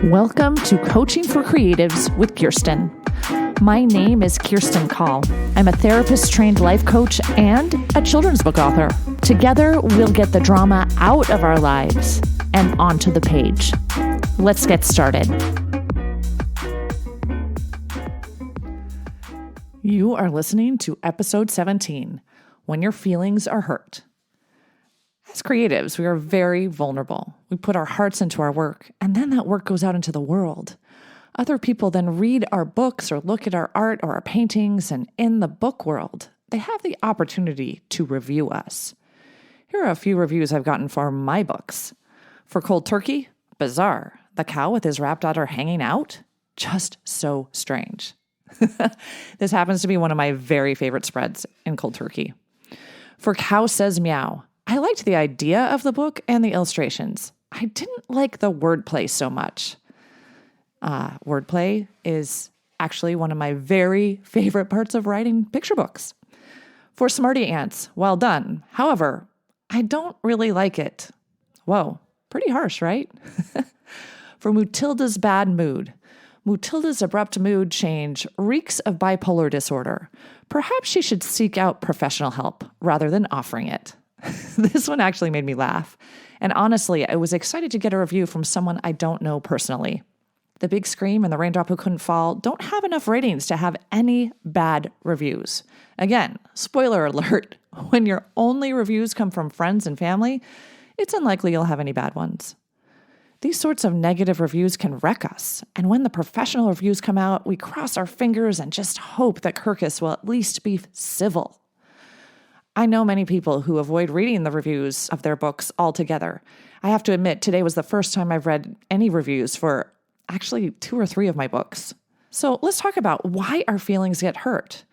Welcome to Coaching for Creatives with Kirsten. My name is Kirsti Call. I'm a therapist-trained life coach and a children's book author. Together, we'll get the drama out of our lives and onto the page. Let's get started. You are listening to Episode 17, When Your Feelings Are Hurt. As creatives, we are very vulnerable. We put our hearts into our work, and then that work goes out into the world. Other people then read our books or look at our art or our paintings, and in the book world, they have the opportunity to review us. Here are a few reviews I've gotten for my books. For Cold Turkey, bizarre. The cow with his wrapped daughter hanging out? Just so strange. This happens to be one of my very favorite spreads in Cold Turkey. For Cow Says Meow, I liked the idea of the book and the illustrations. I didn't like the wordplay so much. Wordplay is actually one of my very favorite parts of writing picture books. For Smarty Ants, well done. However, I don't really like it. Whoa, pretty harsh, right? For Mutilda's Bad Mood. Mutilda's abrupt mood change reeks of bipolar disorder. Perhaps she should seek out professional help rather than offering it. This one actually made me laugh. And honestly, I was excited to get a review from someone I don't know personally. The Big Scream and The Raindrop Who Couldn't Fall don't have enough ratings to have any bad reviews. Again, spoiler alert, when your only reviews come from friends and family, it's unlikely you'll have any bad ones. These sorts of negative reviews can wreck us. And when the professional reviews come out, we cross our fingers and just hope that Kirkus will at least be civil. I know many people who avoid reading the reviews of their books altogether. I have to admit, today was the first time I've read any reviews for actually 2 or 3 of my books. So let's talk about why our feelings get hurt.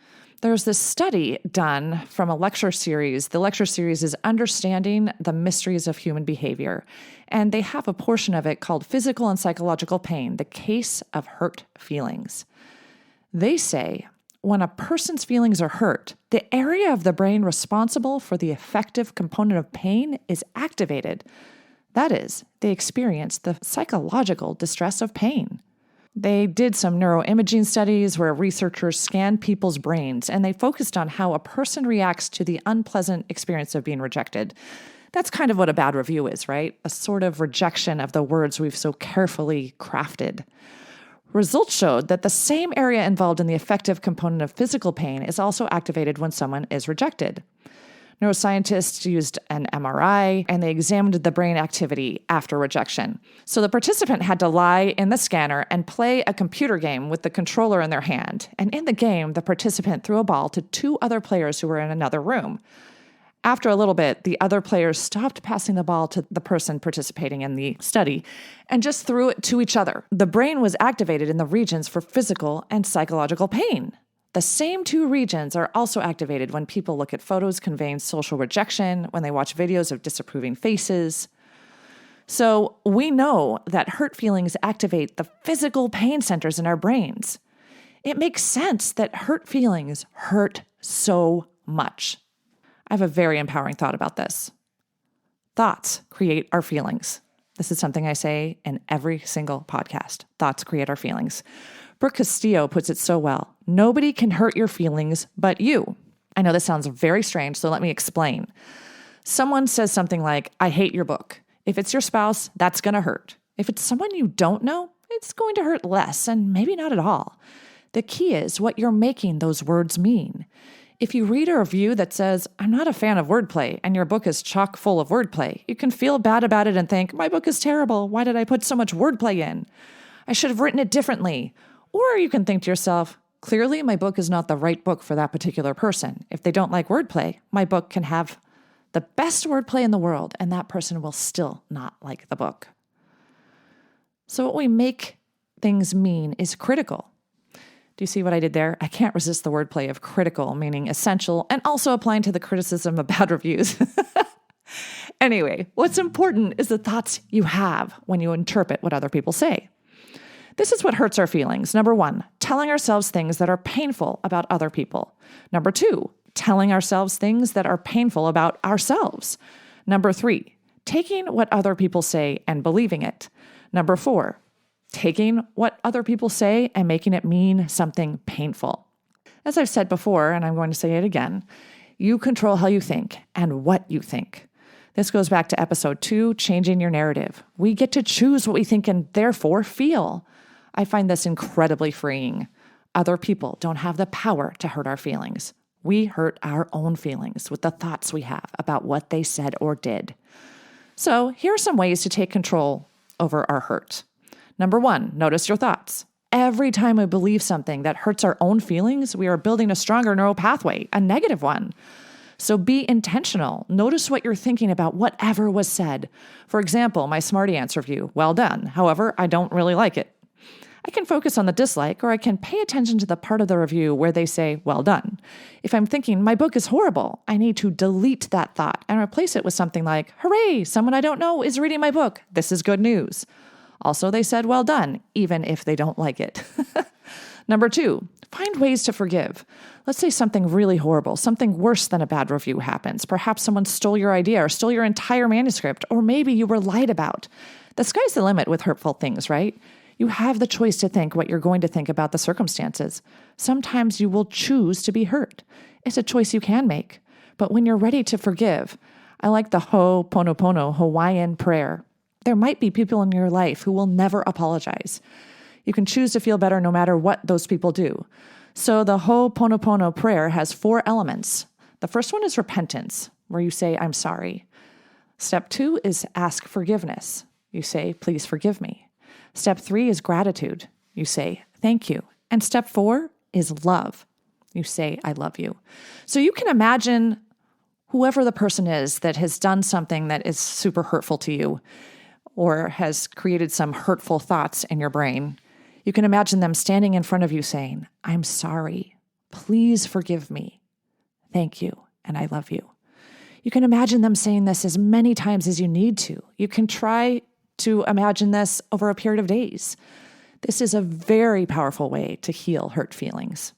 There's this study done from a lecture series. The lecture series is Understanding the Mysteries of Human Behavior. And they have a portion of it called Physical and Psychological Pain, the Case of Hurt Feelings. They say, when a person's feelings are hurt, the area of the brain responsible for the affective component of pain is activated. That is, they experience the psychological distress of pain. They did some neuroimaging studies where researchers scanned people's brains, and they focused on how a person reacts to the unpleasant experience of being rejected. That's kind of what a bad review is, right? A sort of rejection of the words we've so carefully crafted. Results showed that the same area involved in the affective component of physical pain is also activated when someone is rejected. Neuroscientists used an MRI and they examined the brain activity after rejection. So the participant had to lie in the scanner and play a computer game with the controller in their hand. And in the game, the participant threw a ball to 2 other players who were in another room. After a little bit, the other players stopped passing the ball to the person participating in the study and just threw it to each other. The brain was activated in the regions for physical and psychological pain. The same 2 regions are also activated when people look at photos conveying social rejection, when they watch videos of disapproving faces. So we know that hurt feelings activate the physical pain centers in our brains. It makes sense that hurt feelings hurt so much. I have a very empowering thought about this. Thoughts create our feelings. This is something I say in every single podcast. Thoughts create our feelings. Brooke Castillo puts it so well. Nobody can hurt your feelings but you. I know this sounds very strange, so let me explain. Someone says something like, I hate your book. If it's your spouse, that's going to hurt. If it's someone you don't know, it's going to hurt less and maybe not at all. The key is what you're making those words mean. If you read a review that says, I'm not a fan of wordplay, and your book is chock full of wordplay, you can feel bad about it and think, my book is terrible. Why did I put so much wordplay in? I should have written it differently. Or you can think to yourself, clearly my book is not the right book for that particular person. If they don't like wordplay, my book can have the best wordplay in the world, and that person will still not like the book. So what we make things mean is critical. Do you see what I did there? I can't resist the wordplay of critical, meaning essential, and also applying to the criticism of bad reviews. Anyway, what's important is the thoughts you have when you interpret what other people say. This is what hurts our feelings. Number 1, telling ourselves things that are painful about other people. Number 2, telling ourselves things that are painful about ourselves. Number 3, taking what other people say and believing it. Number 4, taking what other people say and making it mean something painful. As I've said before, and I'm going to say it again, you control how you think and what you think. This goes back to episode 2, changing your narrative. We get to choose what we think and therefore feel. I find this incredibly freeing. Other people don't have the power to hurt our feelings. We hurt our own feelings with the thoughts we have about what they said or did. So here are some ways to take control over our hurt. Number 1, notice your thoughts. Every time we believe something that hurts our own feelings, we are building a stronger neural pathway, a negative one. So be intentional. Notice what you're thinking about whatever was said. For example, my Smarty Ants review, well done. However, I don't really like it. I can focus on the dislike, or I can pay attention to the part of the review where they say, well done. If I'm thinking, my book is horrible, I need to delete that thought and replace it with something like, hooray, someone I don't know is reading my book. This is good news. Also, they said, well done, even if they don't like it. Number 2, find ways to forgive. Let's say something really horrible, something worse than a bad review happens. Perhaps someone stole your idea or stole your entire manuscript, or maybe you were lied about. The sky's the limit with hurtful things, right? You have the choice to think what you're going to think about the circumstances. Sometimes you will choose to be hurt. It's a choice you can make. But when you're ready to forgive, I like the Ho'oponopono Hawaiian prayer. There might be people in your life who will never apologize. You can choose to feel better no matter what those people do. So the Ho'oponopono prayer has 4 elements. The first one is repentance, where you say, I'm sorry. Step 2 is ask forgiveness. You say, please forgive me. Step 3 is gratitude. You say, thank you. And step 4 is love. You say, I love you. So you can imagine whoever the person is that has done something that is super hurtful to you or has created some hurtful thoughts in your brain. You can imagine them standing in front of you saying, I'm sorry. Please forgive me. Thank you. And I love you. You can imagine them saying this as many times as you need to. You can try to imagine this over a period of days. This is a very powerful way to heal hurt feelings.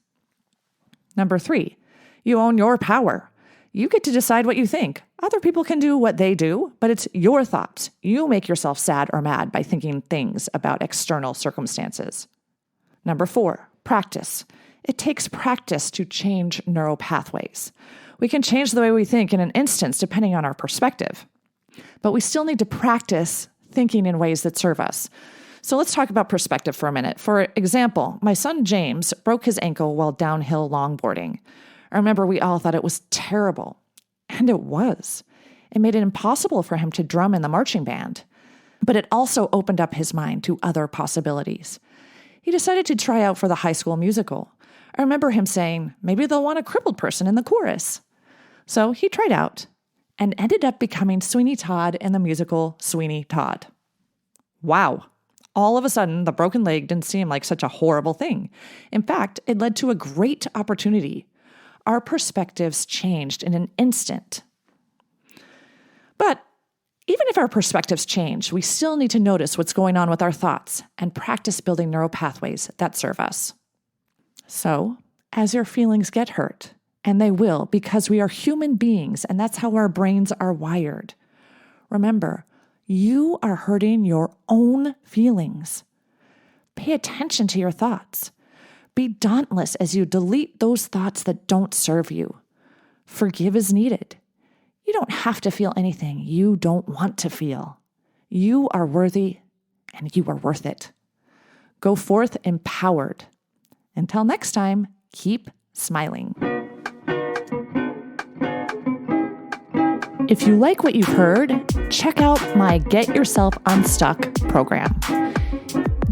Number 3, you own your power. You get to decide what you think. Other people can do what they do, but it's your thoughts. You make yourself sad or mad by thinking things about external circumstances. Number 4, practice. It takes practice to change neural pathways. We can change the way we think in an instance depending on our perspective, but we still need to practice thinking in ways that serve us. So let's talk about perspective for a minute. For example, my son James broke his ankle while downhill longboarding. I remember we all thought it was terrible, and it was. It made it impossible for him to drum in the marching band, but it also opened up his mind to other possibilities. He decided to try out for the high school musical. I remember him saying, maybe they'll want a crippled person in the chorus. So he tried out and ended up becoming Sweeney Todd in the musical Sweeney Todd. Wow. All of a sudden, the broken leg didn't seem like such a horrible thing. In fact, it led to a great opportunity. Our perspectives changed in an instant. But even if our perspectives change, we still need to notice what's going on with our thoughts and practice building neural pathways that serve us. So, as your feelings get hurt, and they will because we are human beings and that's how our brains are wired, remember, you are hurting your own feelings. Pay attention to your thoughts. Be dauntless as you delete those thoughts that don't serve you. Forgive as needed. You don't have to feel anything you don't want to feel. You are worthy and you are worth it. Go forth empowered. Until next time, keep smiling. If you like what you've heard, check out my Get Yourself Unstuck program.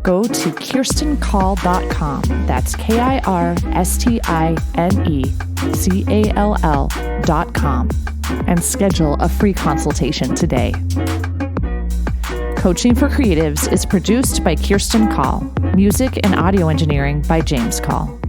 Go to KirstenCall.com. That's KirstineCall.com and schedule a free consultation today. Coaching for Creatives is produced by Kirsten Call. Music and audio engineering by James Call.